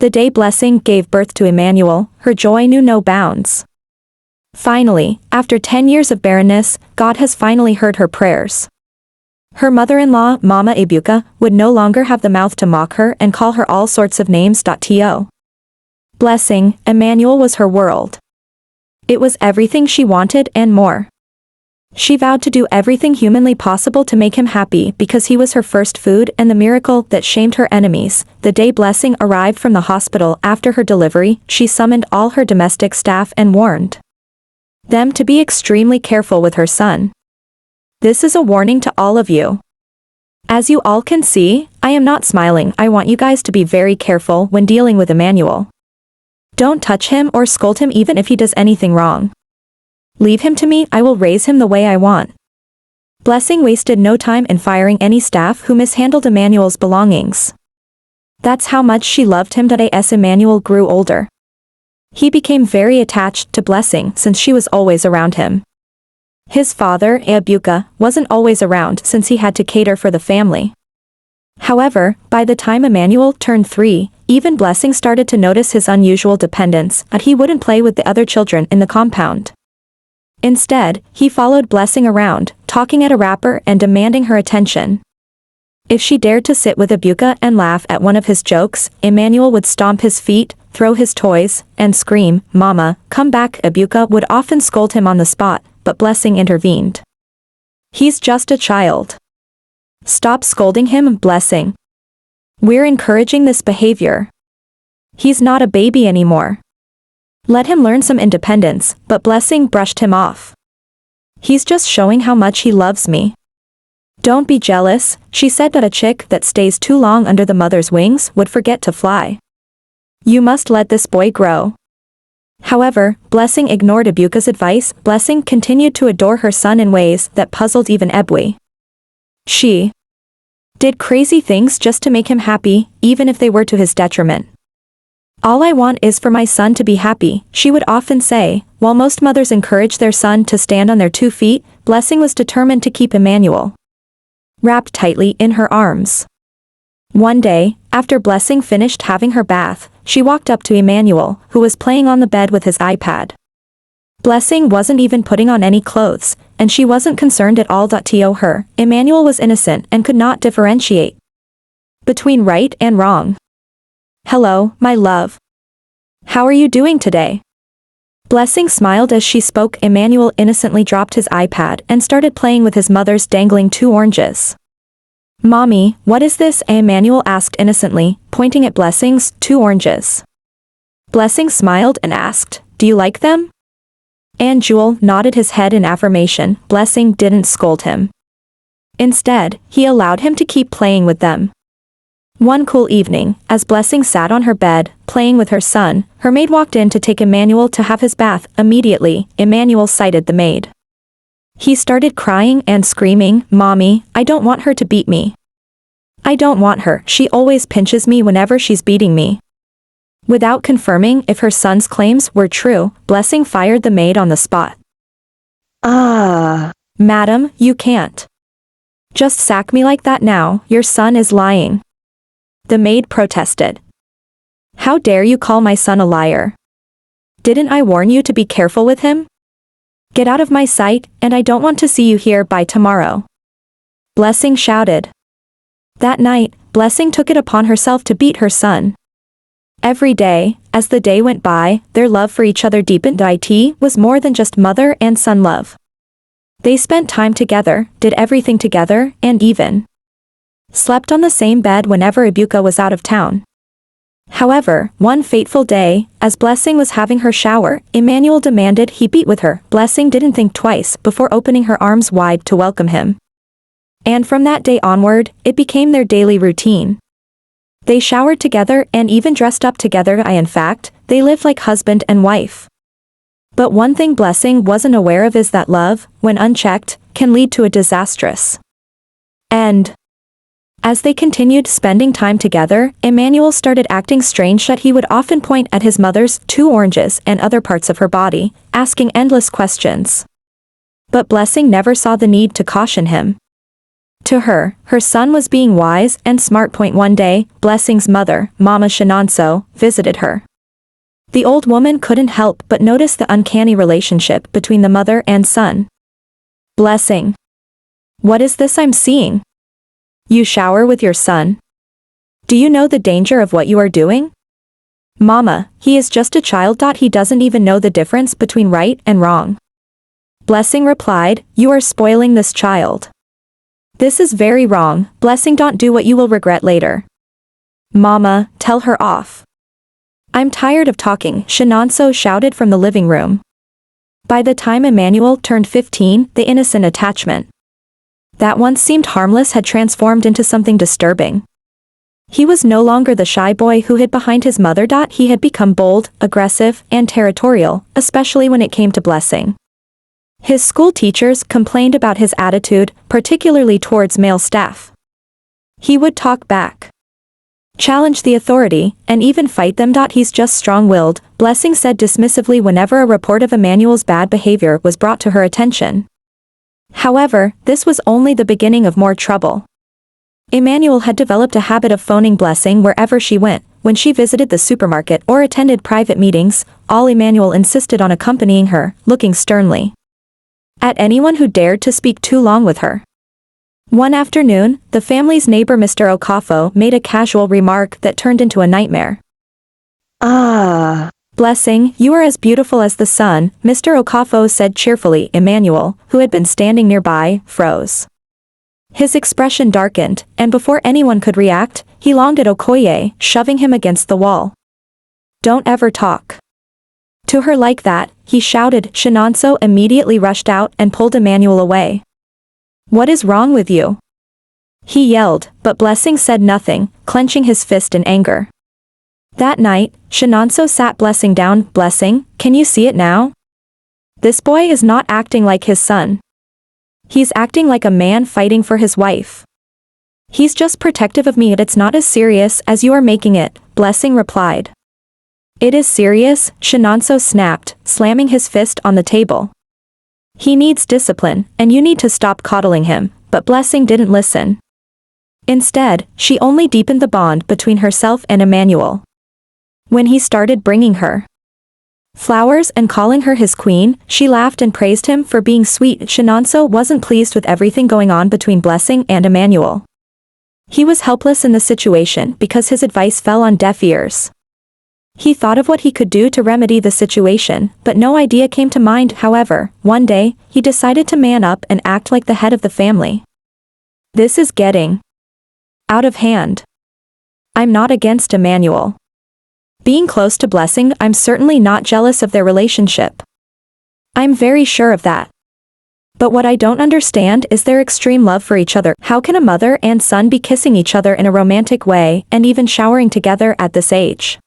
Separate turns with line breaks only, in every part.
The day Blessing gave birth to Emmanuel, her joy knew no bounds. Finally, after 10 years of barrenness, God has finally heard her prayers. Her mother-in-law, Mama Ebuka, would no longer have the mouth to mock her and call her all sorts of names. To Blessing, Emmanuel was her world. It was everything she wanted and more. She vowed to do everything humanly possible to make him happy because he was her first food and the miracle that shamed her enemies. The day Blessing arrived from the hospital after her delivery, she summoned all her domestic staff and warned them to be extremely careful with her son. This is a warning to all of you. As you all can see, I am not smiling. I want you guys to be very careful when dealing with Emmanuel. Don't touch him or scold him even if he does anything wrong. Leave him to me, I will raise him the way I want. Blessing wasted no time in firing any staff who mishandled Emmanuel's belongings. That's how much she loved him. As Emmanuel grew older, he became very attached to Blessing since she was always around him. His father, Ebuka, wasn't always around since he had to cater for the family. However, by the time Emmanuel turned 3, even Blessing started to notice his unusual dependence, and he wouldn't play with the other children in the compound. Instead, he followed Blessing around, talking at a wrapper and demanding her attention. If she dared to sit with Ebuka and laugh at one of his jokes, Emmanuel would stomp his feet, throw his toys, and scream, "Mama, come back!" Ebuka would often scold him on the spot, but Blessing intervened. "He's just a child. Stop scolding him, Blessing. We're encouraging this behavior. He's not a baby anymore. Let him learn some independence," but Blessing brushed him off. "He's just showing how much he loves me." "Don't be jealous," she said, "that a chick that stays too long under the mother's wings would forget to fly. You must let this boy grow." However, Blessing ignored Ebuka's advice. Blessing continued to adore her son in ways that puzzled even Ebwe. She did crazy things just to make him happy, even if they were to his detriment. "All I want is for my son to be happy," she would often say. While most mothers encourage their son to stand on their 2 feet, Blessing was determined to keep Emmanuel wrapped tightly in her arms. One day, after Blessing finished having her bath, she walked up to Emmanuel, who was playing on the bed with his iPad. Blessing wasn't even putting on any clothes, and she wasn't concerned at all. To her, Emmanuel was innocent and could not differentiate between right and wrong. "Hello, my love. How are you doing today?" Blessing smiled as she spoke. Emmanuel innocently dropped his iPad and started playing with his mother's dangling 2 oranges. "Mommy, what is this?" Emmanuel asked innocently, pointing at Blessing's 2 oranges. Blessing smiled and asked, "Do you like them?" And Jewel nodded his head in affirmation. Blessing didn't scold him. Instead, he allowed him to keep playing with them. One cool evening, as Blessing sat on her bed, playing with her son, her maid walked in to take Emmanuel to have his bath. Immediately, Emmanuel sighted the maid. He started crying and screaming, "Mommy, I don't want her to beat me. I don't want her, she always pinches me whenever she's beating me." Without confirming if her son's claims were true, Blessing fired the maid on the spot. "Madam, you can't just sack me like that now, your son is lying," the maid protested. "How dare you call my son a liar? Didn't I warn you to be careful with him? Get out of my sight, and I don't want to see you here by tomorrow," Blessing shouted. That night, Blessing took it upon herself to beat her son. Every day, as the day went by, their love for each other deepened. It was more than just mother and son love. They spent time together, did everything together, and even slept on the same bed whenever Ebuka was out of town. However, one fateful day, as Blessing was having her shower, Emmanuel demanded he beat with her. Blessing didn't think twice before opening her arms wide to welcome him. And from that day onward, it became their daily routine. They showered together and even dressed up together. In fact, they lived like husband and wife. But one thing Blessing wasn't aware of is that love, when unchecked, can lead to a disastrous end. As they continued spending time together, Emmanuel started acting strange. He would often point at his mother's 2 oranges and other parts of her body, asking endless questions. But Blessing never saw the need to caution him. To her, her son was being wise and smart. One day, Blessing's mother, Mama Shinonso, visited her. The old woman couldn't help but notice the uncanny relationship between the mother and son. Blessing. What is this I'm seeing? You shower with your son? Do you know the danger of what you are doing? Mama, he is just a child. He doesn't even know the difference between right and wrong. Blessing replied, you are spoiling this child. This is very wrong, Blessing. Don't do what you will regret later. Mama, tell her off. I'm tired of talking, Shinonso shouted from the living room. By the time Emmanuel turned 15, the innocent attachment that once seemed harmless had transformed into something disturbing. He was no longer the shy boy who hid behind his mother. He had become bold, aggressive, and territorial, especially when it came to Blessing. His school teachers complained about his attitude, particularly towards male staff. He would talk back, challenge the authority, and even fight them. He's just strong-willed, Blessing said dismissively whenever a report of Emmanuel's bad behavior was brought to her attention. However, this was only the beginning of more trouble. Emmanuel had developed a habit of phoning Blessing wherever she went. When she visited the supermarket or attended private meetings, all Emmanuel insisted on accompanying her, looking sternly at anyone who dared to speak too long with her. One afternoon, the family's neighbor Mr. Okafo made a casual remark that turned into a nightmare. Blessing, you are as beautiful as the sun, Mr. Okafo said cheerfully. Emmanuel, who had been standing nearby, froze. His expression darkened, and before anyone could react, he longed at Okoye, shoving him against the wall. Don't ever talk to her like that, he shouted. Shinonso immediately rushed out and pulled Emmanuel away. What is wrong with you? He yelled, but Blessing said nothing, clenching his fist in anger. That night, Shinonso sat Blessing down. Blessing, can you see it now? This boy is not acting like his son. He's acting like a man fighting for his wife. He's just protective of me. It's not as serious as you are making it, Blessing replied. It is serious, Shinonso snapped, slamming his fist on the table. He needs discipline, and you need to stop coddling him, but Blessing didn't listen. Instead, she only deepened the bond between herself and Emmanuel. When he started bringing her flowers and calling her his queen, she laughed and praised him for being sweet. Shinonso wasn't pleased with everything going on between Blessing and Emmanuel. He was helpless in the situation because his advice fell on deaf ears. He thought of what he could do to remedy the situation, but no idea came to mind. However, one day, he decided to man up and act like the head of the family. This is getting out of hand. I'm not against Emmanuel being close to Blessing. I'm certainly not jealous of their relationship. I'm very sure of that. But what I don't understand is their extreme love for each other. How can a mother and son be kissing each other in a romantic way and even showering together at this age?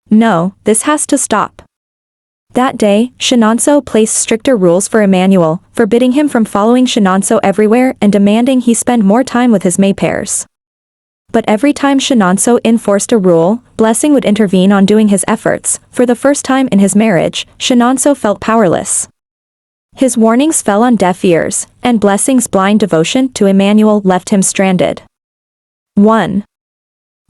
No, this has to stop. That day, Shinonso placed stricter rules for Emmanuel, forbidding him from following Shinonso everywhere and demanding he spend more time with his May-pairs. But every time Shinonso enforced a rule, Blessing would intervene on doing his efforts. For the first time in his marriage, Shinonso felt powerless. His warnings fell on deaf ears, and Blessing's blind devotion to Emmanuel left him stranded. 1.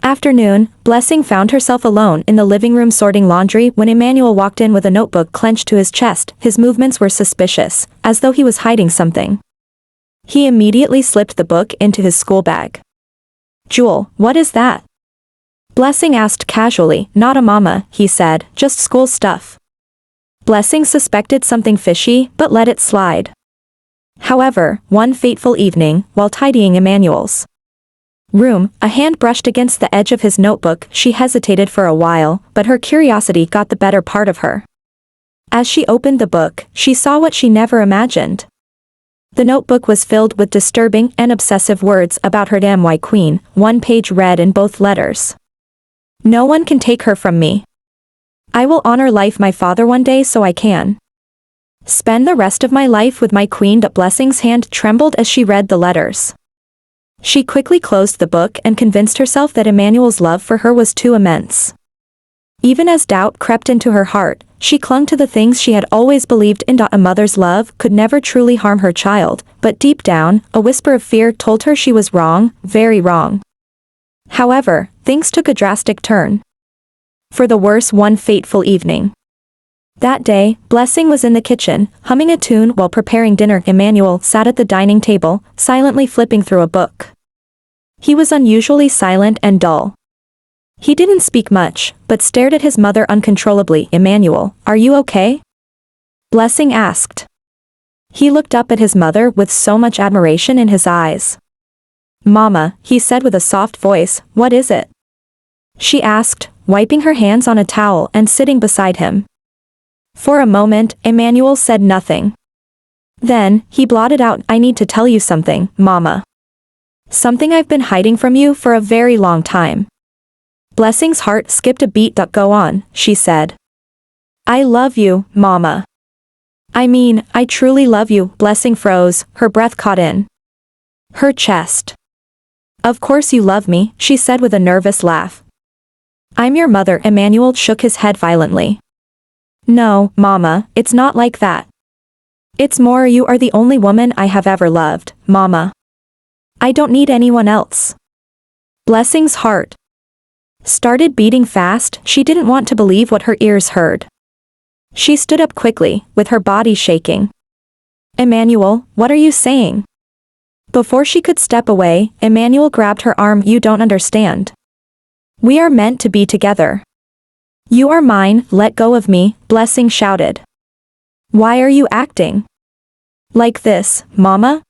Afternoon, Blessing found herself alone in the living room sorting laundry when Emmanuel walked in with a notebook clenched to his chest. His movements were suspicious, as though he was hiding something. He immediately slipped the book into his school bag. Jewel, what is that? Blessing asked casually. Not a mama, he said, just school stuff. Blessing suspected something fishy, but let it slide. However, one fateful evening, while tidying Emmanuel's room, a hand brushed against the edge of his notebook. She hesitated for a while, but her curiosity got the better part of her. As she opened the book, she saw what she never imagined. The notebook was filled with disturbing and obsessive words about her damn white queen. One page read in both letters. No one can take her from me. I will honor life my father one day so I can spend the rest of my life with my queen. Blessing's hand trembled as she read the letters. She quickly closed the book and convinced herself that Emmanuel's love for her was too immense. Even as doubt crept into her heart, she clung to the things she had always believed in. A mother's love could never truly harm her child, but deep down, a whisper of fear told her she was wrong, very wrong. However, things took a drastic turn. For the worse one fateful evening. That day, Blessing was in the kitchen, humming a tune while preparing dinner. Emmanuel sat at the dining table, silently flipping through a book. He was unusually silent and dull. He didn't speak much, but stared at his mother uncontrollably. Emmanuel, are you okay? Blessing asked. He looked up at his mother with so much admiration in his eyes. Mama, he said with a soft voice, what is it? She asked, wiping her hands on a towel and sitting beside him. For a moment, Emmanuel said nothing. Then, he blotted out, I need to tell you something, Mama. Something I've been hiding from you for a very long time. Blessing's heart skipped a beat. Go on, she said. I love you, Mama. I mean, I truly love you. Blessing froze, her breath caught in her chest. Of course you love me, she said with a nervous laugh. I'm your mother. Emmanuel shook his head violently. No, Mama, it's not like that. It's more you are the only woman I have ever loved, Mama. I don't need anyone else. Blessing's heart started beating fast. She didn't want to believe what her ears heard. She stood up quickly, with her body shaking. Emmanuel, what are you saying? Before she could step away, Emmanuel grabbed her arm. You don't understand. We are meant to be together. You are mine, let go of me, Blessing shouted. Why are you acting like this, Mama?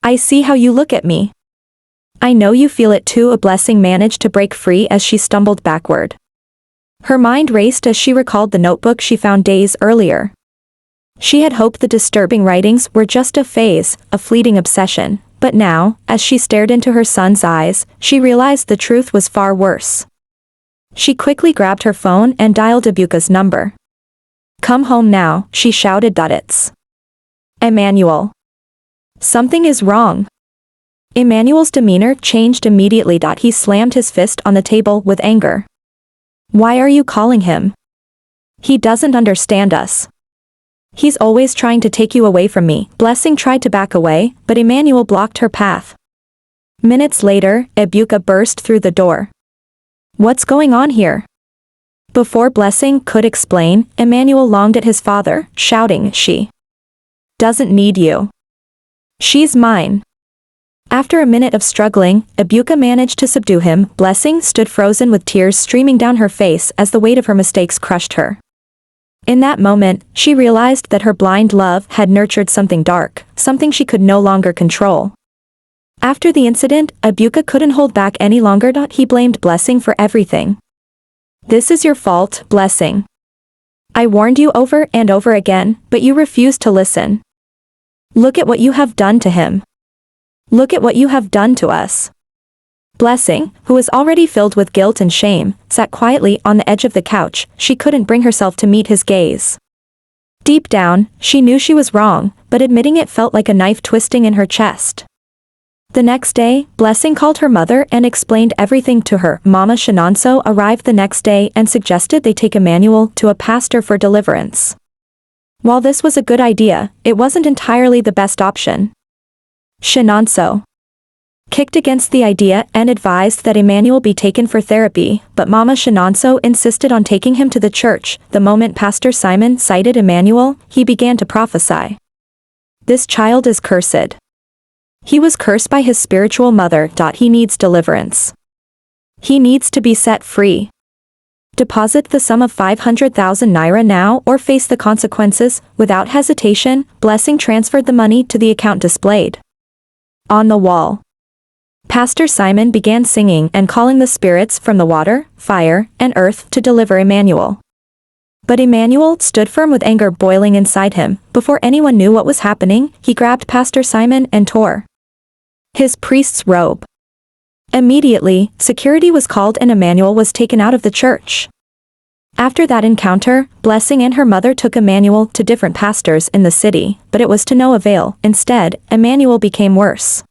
I see how you look at me. I know you feel it too. A Blessing managed to break free as she stumbled backward. Her mind raced as she recalled the notebook she found days earlier. She had hoped the disturbing writings were just a phase, a fleeting obsession, but now, as she stared into her son's eyes, she realized the truth was far worse. She quickly grabbed her phone and dialed Ibuka's number. Come home now, she shouted. It's Emmanuel. Something is wrong. Emmanuel's demeanor changed immediately. He slammed his fist on the table with anger. Why are you calling him? He doesn't understand us. He's always trying to take you away from me. Blessing tried to back away, but Emmanuel blocked her path. Minutes later, Ibuka burst through the door. What's going on here? Before Blessing could explain, Emmanuel longed at his father, shouting, She doesn't need you. She's mine. After a minute of struggling, Ibuka managed to subdue him. Blessing stood frozen with tears streaming down her face as the weight of her mistakes crushed her. In that moment, she realized that her blind love had nurtured something dark, something she could no longer control. After the incident, Ibuka couldn't hold back any longer. He blamed Blessing for everything. This is your fault, Blessing. I warned you over and over again, but you refused to listen. Look at what you have done to him. Look at what you have done to us. Blessing, who was already filled with guilt and shame, sat quietly on the edge of the couch. She couldn't bring herself to meet his gaze. Deep down, she knew she was wrong, but admitting it felt like a knife twisting in her chest. The next day, Blessing called her mother and explained everything to her. Mama Shinonso arrived the next day and suggested they take Emmanuel to a pastor for deliverance. While this was a good idea, it wasn't entirely the best option. Shinonso kicked against the idea and advised that Emmanuel be taken for therapy, but Mama Shinonso insisted on taking him to the church. The moment Pastor Simon sighted Emmanuel, he began to prophesy. This child is cursed. He was cursed by his spiritual mother. He needs deliverance. He needs to be set free. Deposit the sum of 500,000 naira now or face the consequences. Without hesitation, Blessing transferred the money to the account displayed on the wall. Pastor Simon began singing and calling the spirits from the water, fire, and earth to deliver Emmanuel. But Emmanuel stood firm with anger boiling inside him. Before anyone knew what was happening, he grabbed Pastor Simon and tore his priest's robe. Immediately, security was called and Emmanuel was taken out of the church. After that encounter, Blessing and her mother took Emmanuel to different pastors in the city, but it was to no avail. Instead, Emmanuel became worse.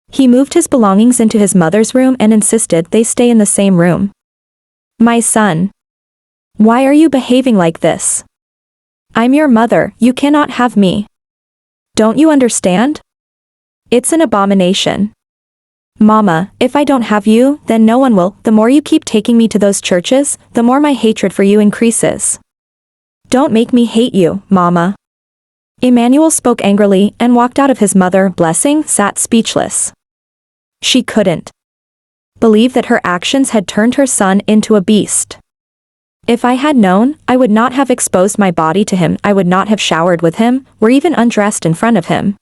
He moved his belongings into his mother's room and insisted they stay in the same room. My son, Why are you behaving like this? I'm your mother, you cannot have me. Don't you understand? It's an abomination. Mama, if I don't have you, then no one will. The more you keep taking me to those churches, the more my hatred for you increases. Don't make me hate you, Mama. Emmanuel spoke angrily and walked out of his mother, Blessing, sat speechless. She couldn't believe that her actions had turned her son into a beast. If I had known, I would not have exposed my body to him, I would not have showered with him, or even undressed in front of him.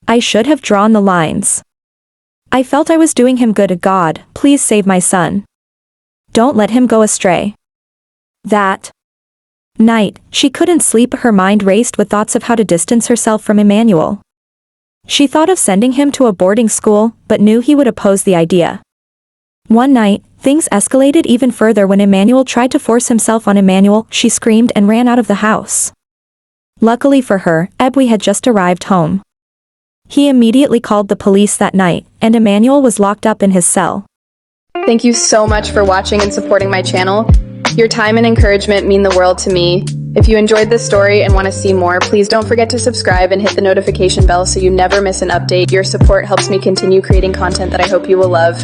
I should have drawn the lines. I felt I was doing him good. God, please save my son. Don't let him go astray. That night, she couldn't sleep. Her mind raced with thoughts of how to distance herself from Emmanuel. She thought of sending him to a boarding school, but knew he would oppose the idea. One night, things escalated even further when Emmanuel tried to force himself on Emmanuel. She screamed and ran out of the house. Luckily for her, Ebwe had just arrived home. He immediately called the police that night, and Emmanuel was locked up in his cell.
Thank you so much for watching and supporting my channel. Your time and encouragement mean the world to me. If you enjoyed this story and want to see more, please don't forget to subscribe and hit the notification bell so you never miss an update. Your support helps me continue creating content that I hope you will love.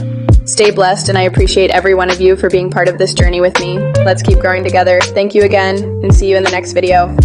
Stay blessed, and I appreciate every one of you for being part of this journey with me. Let's keep growing together. Thank you again, and see you in the next video.